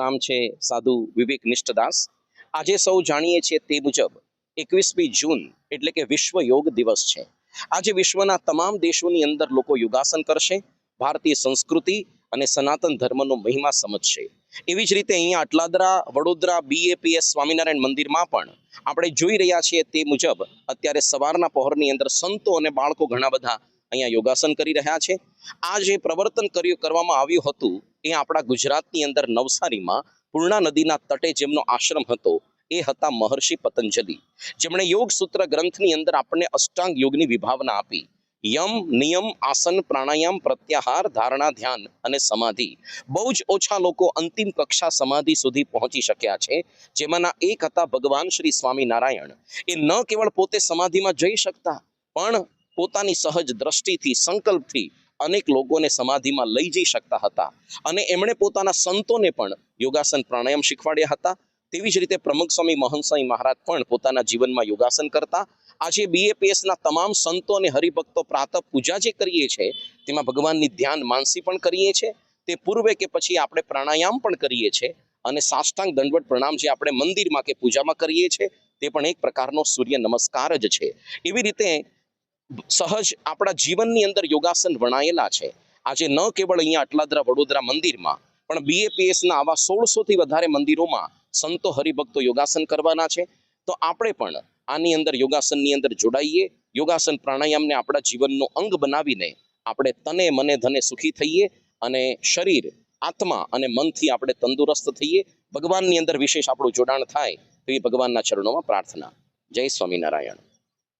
નામ છે સાધુ વિવેક નિષ્ઠદાસ। આજે સૌ જાણીએ છીએ તે મુજબ 21મી જૂન એટલે કે વિશ્વ યોગ દિવસ છે। આજે વિશ્વના તમામ દેશોની અંદર લોકો યોગાસન કરશે, ભારતીય સંસ્કૃતિ અને સનાતન ધર્મનો મહિમા સમજશે। એવી જ રીતે અહીંયા અટલાદરા વડોદરા BAPS સ્વામિનારાયણ મંદિરમાં પણ આપણે જોઈ રહ્યા છીએ તે મુજબ અત્યારે સવારના પહોરની અંદર સંતો અને બાળકો ઘણા બધા અહીંયા યોગાસન કરી રહ્યા છે। આ જે પ્રવર્તન કરવામાં આવ્યું હતું એ આપણા ગુજરાતની અંદર નવસારીમાં પૂર્ણા નદીના તટે જેમનો આશ્રમ હતો એ હતા મહર્ષિ પતંજલિ, જેમણે યોગ સૂત્ર ગ્રંથની અંદર આપણને અષ્ટાંગ યોગની વિભાવના આપી। યમ, નિયમ, આસન, પ્રાણાયામ, પ્રત્યાહાર, ધારણા, ધ્યાન અને સમાધિ। બહુ જ ઓછા લોકો અંતિમ કક્ષા સમાધિ સુધી પહોંચી શક્યા છે, જેમાંના એક હતા ભગવાન શ્રી સ્વામિનારાયણ। એ ન કેવળ પોતે સમાધિમાં જઈ શકતા, પણ પોતાની સહજ દ્રષ્ટિથી, સંકલ્પથી અનેક લોકોને સમાધિમાં લઈ જઈ શકતા હતા અને એમણે પોતાના સંતોને પણ યોગાસન પ્રાણાયામ શીખવાડ્યા હતા। તેવી જ રીતે પ્રમુખ સ્વામી મહંત સ્વામી મહારાજ પણ પોતાના જીવનમાં યોગાસન કરતા। આજે BAPSના તમામ સંતો અને હરિભક્તો પ્રાતઃ પૂજા જે કરીએ છીએ તેમાં ભગવાનની ધ્યાન માનસી પણ કરીએ છીએ, તે પૂર્વે કે પછી આપણે પ્રાણાયામ પણ કરીએ છીએ અને સાષ્ટાંગ દંડવત પ્રણામ જે આપણે મંદિરમાં કે પૂજામાં કરીએ છીએ તે પણ એક પ્રકારનો સૂર્ય નમસ્કાર જ છે। એવી રીતે સહજ આપણા જીવનની અંદર યોગાસન વણાયેલા છે। આજે ન કેવળ અહીંયા અટલાદરા વડોદરા મંદિરમાં પણ BAPSના આવા 1600થી વધારે મંદિરોમાં સંતો હરિભક્તો યોગાસન કરવાના છે। તો આપણે પણ આની અંદર યોગાસનની અંદર જોડાઈએ, યોગાસન પ્રાણાયામને આપણા જીવનનો અંગ બનાવીને આપણે તને મને ધને સુખી થઈએ અને શરીર, આત્મા અને મનથી આપણે તંદુરસ્ત થઈએ। ભગવાનની અંદર વિશેષ આપણું જોડાણ થાય તેવી ભગવાનના ચરણોમાં પ્રાર્થના। જય સ્વામિનારાયણ।